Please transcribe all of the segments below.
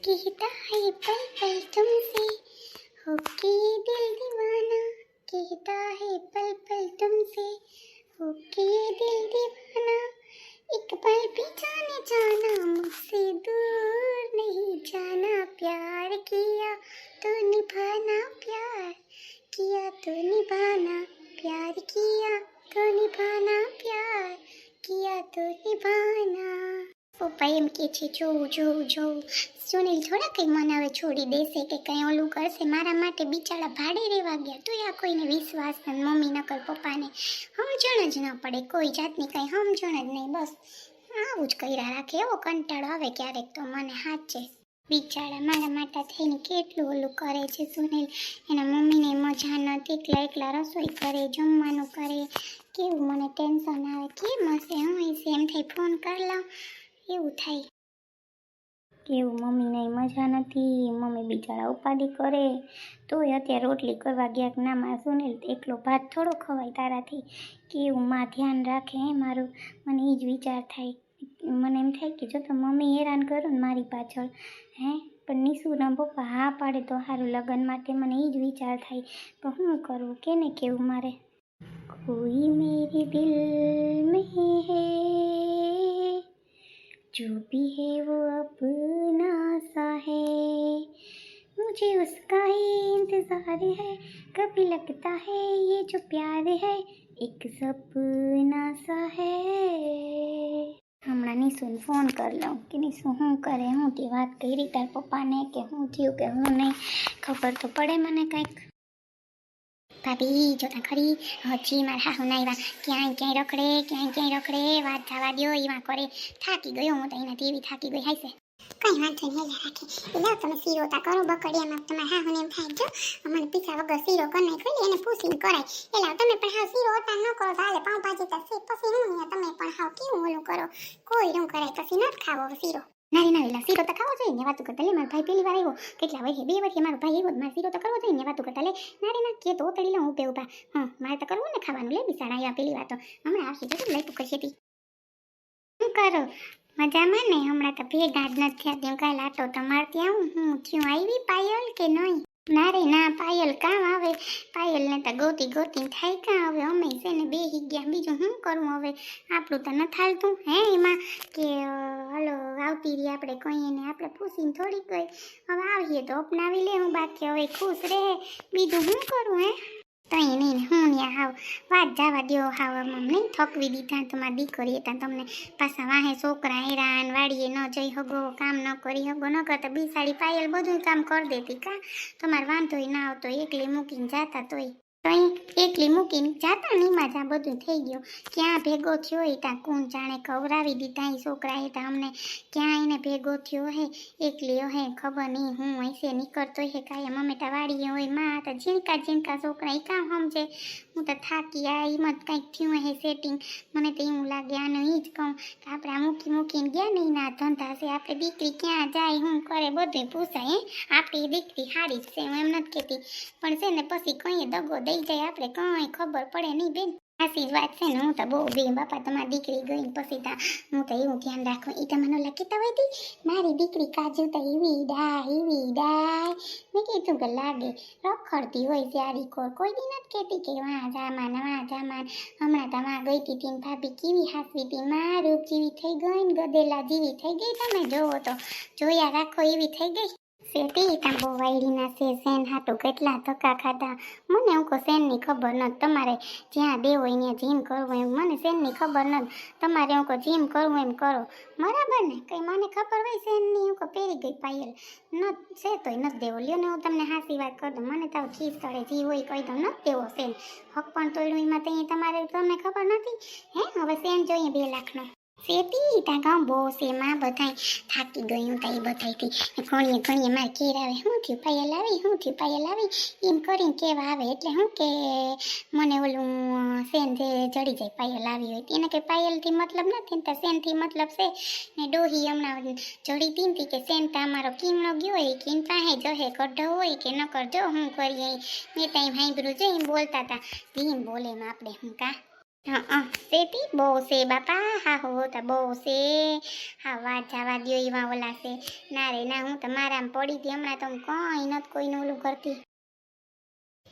कहता है पल पल तुमसे होके ये दिल दीवाना, कहता है पल पल तुमसे होके ये दिल दीवाना, एक पल भी जाने जाना मुझसे दूर नहीं जाना, प्यार किया तो निभाना, प्यार किया तो निभाना, प्यार किया तो निभाना, प्यार किया तो निभाना। પપ્પા એમ કે છે જોઉં સુનિલ થોડા કંઈ મને હવે છોડી દેશે કે કંઈ ઓલું કરશે, મારા માટે બિચારા ભાડે રહેવા ગયા તો આ કોઈને વિશ્વાસ નથી, મમ્મી નકર પપ્પાને સમજણ જ ન પડે, કોઈ જાતની કંઈ સમજણ જ નહીં, બસ આવું જ કર્યા રાખે, એવો કંટાળો આવે ક્યારેક તો મને હાચે, બિચારા મારા માટે થઈને કેટલું ઓલું કરે છે સુનિલ, એના મમ્મીને મજા નથી, એકલા રસોઈ કરે, જમવાનું કરે, કેવું મને ટેન્શન આવે, કેમ હશે હું હશે એમ થઈ ફોન કરી લઉં, એવું થાય કેવું મમ્મીને મજા નથી, મમ્મી બિચારા ઉપાધિ કરે તોય અત્યારે રોટલી કરવા ગયા ના માં સુનિલ એકલો ભાત થોડો ખવાય તારાથી, કેવું માં ધ્યાન રાખે હે મારું, મને એ જ વિચાર થાય, મને એમ થાય કે જો તો મમ્મી હેરાન કરો ને મારી પાછળ હે, પણ નિશુના પપ્પા હા પાડે તો સારું લગ્ન માટે, મને એ જ વિચાર થાય, પણ શું કરવું કેને કેવું મારે, કોઈ મેરે દિલ મેં હૈ जो भी है वो अपना सा है, मुझे उसका ही इंतजार है, कभी लगता है ये जो प्यार है एक सपना सा है। હમણાં નિશુને ફોન કરી લઉં કે નિશુ શું કરે, હું તે વાત કરી તાર પપ્પાને કે શું થયું કે હું નહીં, ખબર તો પડે મને કંઈક. ભાભી જોતા ખરી હજી મારા હાહુ ના આવ્યા, ક્યાંય રખડે, વાત જવા દો, એમાં કરે, થાકી ગયો હું તો એનાથી એવી થાકી ગઈ હાઈસે. કઈ વાંધો નહીં હેલા રાખે, એટલે તમે શીરો તા કરો બકડિયામાં, તમારે હાહુને એમ થાય જો અમારે પીછા વગર શીરો કરી નાખી એને પૂછીને કરાય, એટલે તમે પણ હાવ શીરો હતા ન કરો હાલે, પાઉંભાજી તો પછી હું તમે પણ હાવ કેવું ઓલું કરો, કોઈ ન કરાય પછી ન ખાવો શીરો. ના એલા શીરો તો ખાવો જોઈએ ને વાતું કરતા, લે મારો ભાઈ પહેલી વાર આવ્યો કેટલા વર્ષે 2 વર્ષે મારો ભાઈ આવ્યો, મારે શીરો તો કરવો જોઈએ ને વાતું કરતા, લે ના કે તો તળી લઉં ઉભા હા મારે તો કરવું ને ખાવાનું, લે બિસાડા આવ્યા પેલી વાર તો હમણાં આવશે તો લઈ પૂકર છે શું કરો મજામાં ને, હમણાં તો ભેગા જ નથી થયા, તેમ કાલે આટો તમારે ત્યાં હું થયું આવી પાયલ કે નહીં, ના રે ના પાયલ કામ આવે, પાયલને તો ગોતી થાય કાં, હવે અમે છે ને બેહી ગયા, બીજું શું કરવું હવે, આપણું તો ન થાલતું હે એમાં કે હલો આવતી રહી આપણે કહીએ ને આપણે પૂછીને થોડી ગઈ, હવે આવીએ તો અપનાવી લે હું, બાકી હવે ખુશ રહે, બીજું શું કરું હે કંઈ નહીં ને હું ત્યાં હાવ વાત જવા દો, હાવ આમ નહીં થકવી દીધા તમારી દીકરી હતા, તમને પાછા વાહે છોકરા હેરાન, વાડીએ ન જઈ હગો, કામ ન કરી હગો, ન કરતા બિસાડી પાયલ બધું કામ કરી દેતી કાં, તમારે વાંધોય ના આવતો, એકલી મૂકીને જાતા તોય એકલી મૂકીને જાતા નીમાં જ્યાં બધું થઈ ગયું, ક્યાં ભેગો થયો એ ત્યાં કોણ જાણે, ખવડાવી દીધા એ છોકરા એ અમને, ક્યાં એને ભેગો થયો હે, એકલી હે ખબર નહીં હું હશે નીકળતો હે કાંઈ મમેટા વાડીએ હોય, માં તો ઝીણકા છોકરા એ કામ સમજે, હું તો થાકી આ એમાં કંઈક થયું હે સેટિંગ, મને તો એવું લાગે આને એ જ કહું કે આપણે આ મૂકીને ગયા નહીં ના ધંધા છે, આપણે દીકરી ક્યાં જાય શું કરે બધું પૂછાય, આપણી દીકરી સારી જ છે હું એમ નથી કહેતી, પણ છે ને પછી કંઈ દગો દઈ જાય આપણે કંઈ ખબર પડે નહીં બેન, સાચી જ વાત છે ને, હું તો બહુ બે બાપા તમારી દીકરી ગઈ પછી તા હું તો એવું ધ્યાન રાખું, એ તમને લખીતા હોય હતી મારી દીકરી કાજુ તો એવી ડાય, મેં કીધું કે લાગે રખડતી હોય સારી કોઈ દી નથી કહેતી કે વાં જામાન હમણાં તો વાં ગઈ હતી તીન ભાભી કેવી હાસવી હતી, માં રૂપ જેવી થઈ ગઈ ને ગદેલા જેવી થઈ ગઈ, તમે જોવો તો જોયા રાખો એવી થઈ ગઈ, સેતી ત્યાં બહુ વાયડીના છે, સેન હાટું કેટલા ધક્કા ખાધા, મને એવું કહો સેનની ખબર નથી, તમારે જ્યાં દેવો ત્યાં જીમ કરવું એમ, મને સેનની ખબર નથી, તમારે એવું કહો જીમ કરવું એમ કરો, બરાબર ને, કંઈ મને ખબર હોય સેનની એવું કહો પહેરી ગઈ પાયલ ન છે તોય નથી દેવો, લ્યો ને હું તમને હાસી વાત કરી દઉં, મને તો ખીસ તળે જી હોય કહી દઉં નથી દેવો સેન, હક પણ તોડ્યું એમાં ત્યાં તમારે તમને ખબર નથી હે, હવે સેન જોઈએ 2 લાખનો સેતી તા ગામ બહુ છે માં બધાય થાકી ગયું તા એ બધાયથી ઘણીએ મારે ઘેર આવે શું થયું પાયલ આવી એમ કરીને કેવા આવે, એટલે શું કે મને ઓલું સેન જે જડી જાય પાયલ આવી હોય એને કંઈ પાયલથી મતલબ નથી ને, સેનથી મતલબ છે ને, ડોહી હમણાં જડી તીનતી કે સેન તો અમારો કિમનો ગયો હોય કે પાસે જહે કઢો હોય કે ન કરજો હું કરીએ, મેં ત્યાં સાંભળ્યું છે એમ બોલતા હતા, એમ બોલે એમ આપણે હું કાં શેતી બહુ છે બાપા, હા હો તો બહુ છે. હા વાત જવા દ્યો, એવા ઓલા છે. ના રે ના, હું તો મારામાં પડી હતી હમણાં, તો હું કઈ નથી કોઈનું ઓલું કરતી.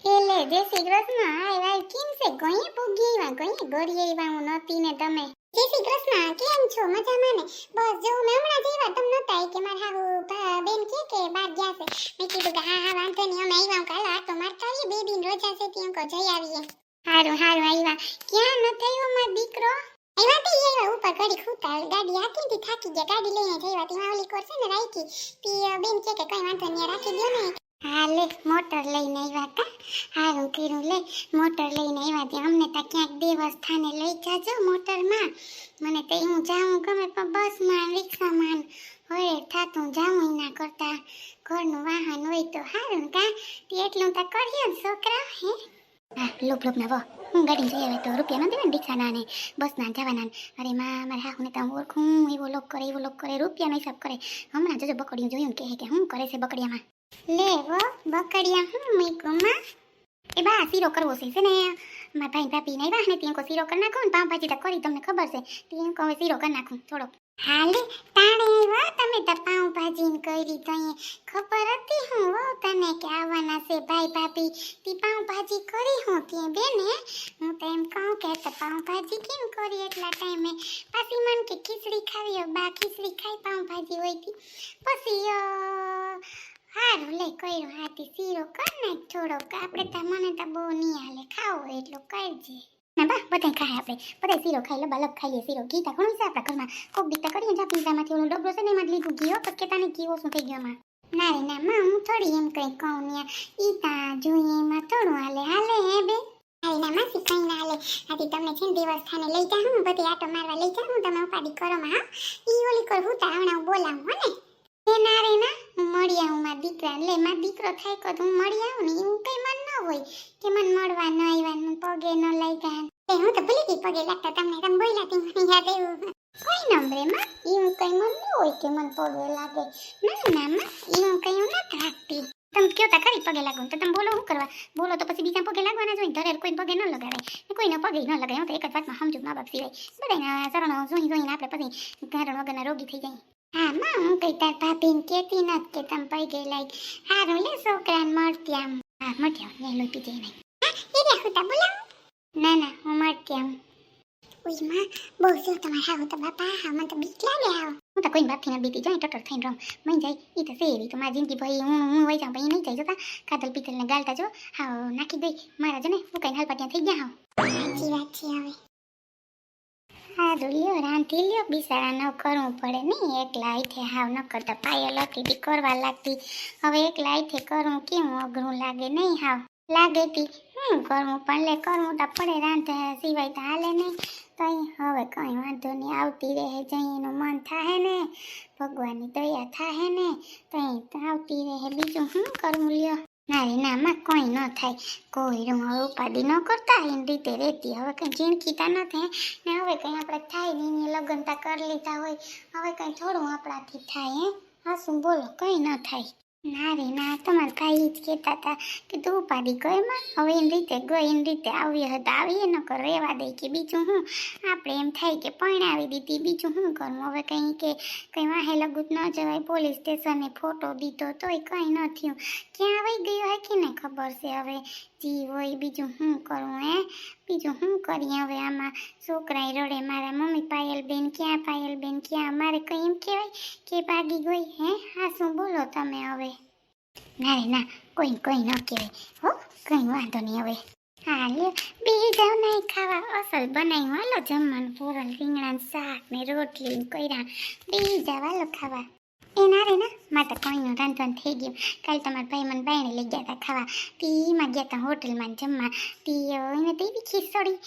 એટલે જય શ્રી કૃષ્ણ. હાય હાય, કેમ છે? ગયે પૂગી એવા, ગયે ગળીએ એવા હું નહોતી ને તમે. જય શ્રી કૃષ્ણ, કેમ છો? મજામાં ને? બસ જો મેં હમણાં જ આવ્યા, તમે નહોતા કે મારા હાહુ બેન કે બહાર ગયા છે. મેં કીધું કે હા વાંધો નહીં, અમે આવ્યા. કાલે આ તો મારતા આવીએ, 2 દિન રજા છે ત્યાં કો જઈ આવીએ. હારું હારું આવ્યા. ક્યાં ન થયો મારો દીકરો? આવ્યા તે આવ્યા ઉપર ઘડી ખૂતા ગાડી હાકી થી થાકી ગયા, ગાડી લઈને જઈવા. તેમાં ઓલી કોર છે ને રાખી તી બેન કે કઈ વાંધો નહીં રાખી દો ને. હા લે, મોટર લઈને આવ્યા કા? હારું કર્યું લે, મોટર લઈને આવ્યા. ત્યાં અમને તો ક્યાંક દેવસ્થાને લઈ જાજો મોટરમાં. મને તો હું જાઉં ગમે પણ બસમાં રિક્ષામાં હોય થાતું જાઉં, એના કરતા ઘરનું વાહન હોય તો હારું કા? એટલું તો કરીએ છોકરા હે. હા લોક ના વો હું ગાડી જઈ આવે તો રૂપિયા ન દેવા ને રિક્ષાના ને બસના જવાના. અરે માં મારા હાહુને તો ઓળખું, એવો લોક કરે, રૂપિયાનો હિસાબ કરે. હમણાં જજો બકડીયું જોયું કે શું કરે છે બકડિયામાં. લે વો બકડિયા હું મૂકુમાં. એ બા શીરો કરવો છે ને મારા ભાઈ ભાભી ને આવ્યા ને ત્યાં કો શીરો કરી નાખો ને, પાવભાજી તો કરી તમને ખબર છે, ત્યાં કહું શીરો કરી નાખું થોડો. હાલે તાણે આવ્યા તમે તો પાવભાજી કરી તો ખબર હતી હું હો તને કે આવવાના છે ભાઈ ભાભી. તી પાવભાજી કરી હું ત્યાં બેને, હું તો એમ કહું કે તો પાવભાજી કેમ કરી એટલા ટાઈમે. પાછી મન કે ખીચડી ખાવી, બા ખીચડી ખાઈ પાવભાજી હોય તી. પછી હારું લે કર્યો, હાથી શીરો કર નાખ થોડોક. આપણે તો મને તો બહુ નહીં હાલે, ખાવો એટલો કરજે. ના બા બધા ખાય, આપણે બધા શીરો ખાઈ લબાલબ ખાઈએ શીરો. ઘી તો ઘણું છે આપણા ઘરમાં, કોક દીકતા કરીએ જા પીઝામાંથી ઓલું ડબરો છે ને એમાં જ લીધું ઘી. તો કે તને ઘી ઓછું થઈ ગયું એમાં. ના રે ના માં, હું થોડી એમ કઈ કહું ને, ઈ તા જોઈએ એમાં થોડું હાલે. હાલે હે બે? અરે ના માસી કઈ ના હાલે. આથી તમને છે ને દેવસ્થાને લઈ જા, હું બધી આટો મારવા લઈ જા, હું તમે ઉપાડી કરો માં. હા ઈ ઓલી કર હું તા હમણાં બોલાવું હો ને. ના રે ના, હું મળી આવું મારા દીકરા. લે મારો દીકરો થાય કે હું મળી આવું ને, એવું કઈ મન ન હોય કે મને મળવા ન આવ્યા, પગે ન લઈ ગયા. હું તો ભૂલી ગઈ પગે લાગતા તમને, તમે બોલ્યા તી મને યાદ આવ્યું. કોઈ નંબરે માં એવું કઈ મન ન હોય કે મને પગે લાગે. ના ના માં, એવું કઈ હું નથી રાખતી. તમે કયો તા ખરી પગે લાગો તો તમે બોલો શું કરવા? બોલો તો પછી બીજા પગે લાગવાના જ હોય. ધરેર કોઈ પગે ન લગાવે, કોઈને પગે ન લગાવે. હું તો એક જ વાતમાં સમજુ મા બાપ સિવાય. બધાના ચરણો જોઈને આપણે પછી કારણ વગરના રોગી થઈ જાય. હા માં, હું કઈ તાર ભાભીને કેતી નથી કે તમે પગે લાગી. હારું લે છોકરાને મળતી આમ. હા મળતી આમ, ને લોહી પી જાય નહીં. હા એ રે હું તા બોલાવું. ના ના હું મળતી આમ. ઓય માં બહુ જો તમારે હાવ તો બાપા, હા મને તો બીક લાગે હાવ. હું તો કોઈ બાપથી ના બીતી જાય, ટટર થઈને રમ મઈ જાય. ઈ તો સેવી તો મારી જિંદગી ભાઈ હું વઈ જાઉં, ભાઈ નહીં જાય જોતા. કાતલ પીતલ ને ગાલતા જો હાવ નાખી દઈ મારા જને હું કઈ હાલ પાટિયા થઈ ગયા હાવ. સાચી વાત છે હવે. હારું લ્યો રાંધી લ્યો, બિસારા ન કરવું પડે નહીં એકલા હાથે. હાવ ન કરતા પાયલ હતી તી કરવા લાગતી, હવે એકલા હાથે કરવું કેવું અઘરું લાગે નહીં. હાવ લાગે તી શું કરવું, પણ લે કરવું તો પડે, રાંધા સિવાય તો હાલે નહીં. તઈ હવે કંઈ વાંધો નહીં, આવતી રહે જઈ એનું મન થાહે ને, ભગવાનની દયા થાહે ને, તઈ આવતી રહે. બીજું શું કરવું લ્યો. ના રે ના માં કોઈ ન થાય, કોઈ હવે ઉપાધિ ન કરતા એની રીતે રહેતી. હવે કંઈ ઝીણકીતા ન થાય ને, હવે કંઈ આપણે થાય નહીં, લગ્નતા કરી લીધા હોય, હવે કંઈ થોડું આપણાથી થાય હે. હા શું બોલો, કંઈ ન થાય. ના રે ના, તમારા ભાઈ જ કહેતા હતા કે તું ઉપાધિ કરમાં, હવે એની રીતે ગઈ એની રીતે આવી હતા આવીએ ન કર રહેવા દે કે. બીજું હું આપણે એમ થાય કે પરણાવી દીધી, બીજું શું કરવું. હવે કંઈ કે કંઈ વાહે લગુત ન જવાય, પોલીસ સ્ટેશને ફોટો દીધો તોય કંઈ ન થયું. ક્યાં આવી ગયો હે કે ને ખબર છે હવે જી હોય. બીજું શું કરવું હે, બીજું શું કરીએ હવે આમાં. છોકરાએ રડે મારા મમ્મી પાયલ બેન ક્યાં, મારે કંઈ એમ કહેવાય કે ભાગી ગઈ હે. હા શું બોલો તમે હવે. ના રે ના, કોઈ કંઈ ન કહેવાય હો, કંઈ વાંધો નહીં હવે. હા લ્યો બી જાવ નહીં ખાવા, અસલ બનાવ્યું હાલો જમવાનું, પૂરણ રીંગણાનું શાક ને રોટલી કર્યા. બી જાવ હાલો ખાવા. એ ના રે ના, મારે તો કંઈનું રાંધવાનું થઈ ગયું. કાલે તમારા ભાઈ મને બાયણે લઈ ગયા હતા ખાવા, તીમાં ગયા હતા હોટલમાં જમવા. તી એને તો એવી ખીચડી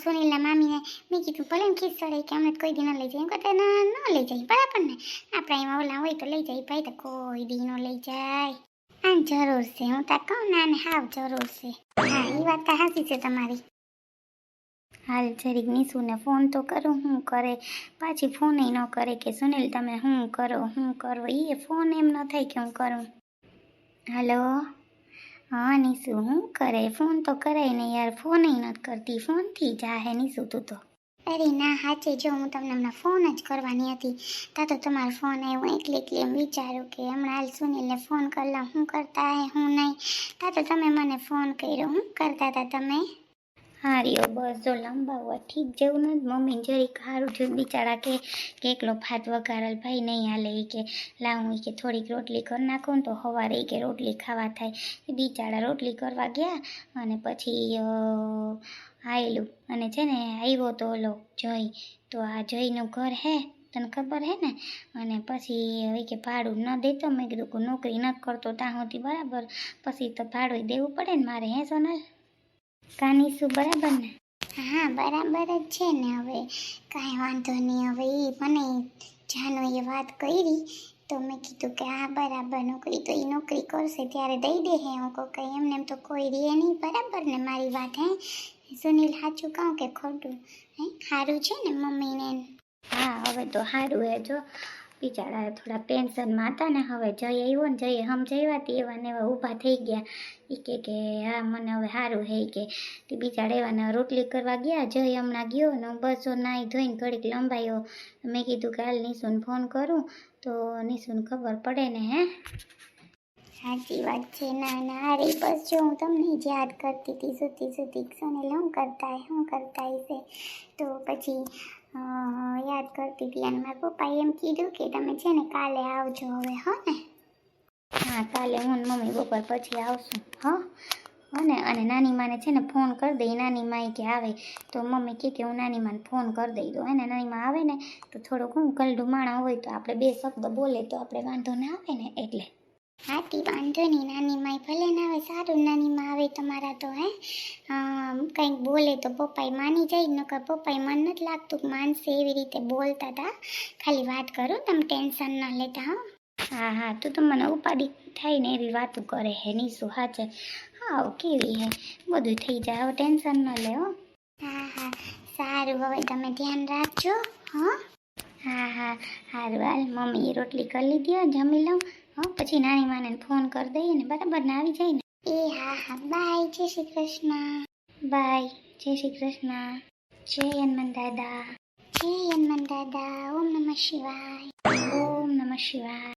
સુનિલના મામીને મેં કીધું ભલે એમ ખીચડી કે અમને કોઈ દી ન લઈ જાય, એમ કરતા ન લઈ જાય બરાબર ને. આપણા એમાં ઓલા હોય તો લઈ જાય, ભાઈ તો કોઈ દી ન લઈ જાય. આમ જરૂર છે, હું તો કહું ને આને હાવ જરૂર છે. હા એ વાત તો સાચી છે તમારી. હાલ જરીક નિશુને ફોન તો કરું, શું કરે. પાછી ફોન ન કરે કે સુનિલ તમે શું કરો એ ફોન એમ ન થાય કે હું કરું. હલો હા નીસુ હું કરે, ફોન તો કરાય ને યાર, ફોન નથી કરતી, ફોનથી જાહે નીસુ તું તો. અરે ના સાચે જો હું તમને હમણાં ફોન જ કરવાની હતી, તા તો તમારો ફોન આવ્યો, એકલી એમ વિચાર્યું કે હમણાં હાલ સુનિલને ફોન કરી લઉં, શું કરતા હે હું નહીં, તા તો તમે મને ફોન કર્યો, શું કરતા હતા તમે? હા રહ્યો બસ જો લંબાવવા ઠીક જેવું નથી, મમ્મીને જરીક સારું થયું, બિચારા કે એકલો ભાત વઘારેલ ભાઈ નહીં હાલે, એ કે લાવું કે થોડીક રોટલી કરી નાખું ને તો સવારે કે રોટલી ખાવા થાય, એ બિચારા રોટલી કરવા ગયા અને પછી આવેલું અને છે ને આવ્યો તો ઓલો જય, તો આ જયનું ઘર હે તને ખબર હે ને, અને પછી એ કે ભાડું ન દેતો, મેં કીધું કે નોકરી નથી કરતો ત્યાં સુધી બરાબર, પછી તો ભાડું દેવું પડે ને મારે, હે સોનલ? કાનીસું બરાબર ને? હા બરાબર જ છે ને, હવે કાંઈ વાંધો નહીં, હવે એ મને જાનોએ વાત કરી તો મેં કીધું કે હા બરાબર, નોકરી તો એ નોકરી કરશે ત્યારે દઈ દે હે, હું કહું કંઈ એમને એમ તો કોઈ રહે નહીં, બરાબર ને મારી વાત? હે સુનિલ સાચું કહું કે ખોટું? હે સારું છે ને મમ્મીને? હા હવે તો સારું હે જો, બિચારા થોડા ટેન્શનમાં હતા ને, હવે જય આવ્યો ને, જઈએ સમજાવ્યા તે એવા ને એવા ઊભા થઈ ગયા, એ કે હા મને હવે સારું હે કે, તે બિચારા એવાને રોટલી કરવા ગયા, જય હમણાં ગયો ને બસ જો નાહી ધોઈને ઘડીક લંબાયો, મેં કીધું કે હાલ નિશુને ફોન કરું તો નિશુને ખબર પડે ને. હે સાચી વાત છે, ના ના અરે બસ જો હું તમને જ યાદ કરતી હતી, સુતી સોનેલ શું કરતા હશે, તો પછી યાદ કરતી હતી અને મારા પપ્પાએ એમ કીધું કે તમે છે ને કાલે આવજો હવે, હો ને? હા કાલે હું ને મમ્મી બપોર પછી આવશું, હા અને નાની માને છે ને ફોન કરી દઈ, નાની માએ કે આવે તો મમ્મી કે હું નાની માને ફોન કરી દઈ દઉં, એને નાની માં આવે ને તો થોડુંક હું કલડું માણા હોય તો આપણે બે શબ્દ બોલે તો આપણે વાંધો ના આવે ને એટલે. હાથી વાંધો નહીં, નાની માય ભલે ના આવે, સારું નાની માં આવે તમારા તો, હે કંઈક બોલે તો પપ્પાએ માની જાય, નકર પપ્પાએ મન નથી લાગતું કે માનસે, એવી રીતે બોલતા હતા, ખાલી વાત કરું તમે ટેન્શન ન લેતા. હા તું તો મને ઉપાડી થાય ને એવી વાતો કરે હે નીસુ, હાચે હા કેવી હે, બધું થઈ જાય હવે ટેન્શન ન લે હો. હા સારું, હવે તમે ધ્યાન રાખજો. હા સારું હાલ મમ્મીએ રોટલી કરી લીધી, જમી લઉં પછી નાની માને ફોન કરી દઈએ ને, બરાબર ને આવી જાય ને? એ હા બાય, જય શ્રી કૃષ્ણ. બાય, જય શ્રી કૃષ્ણ. જય હનુમાન દાદા. જય હનુમાન દાદા. ઓમ નમઃ શિવાય. ઓમ નમઃ શિવાય.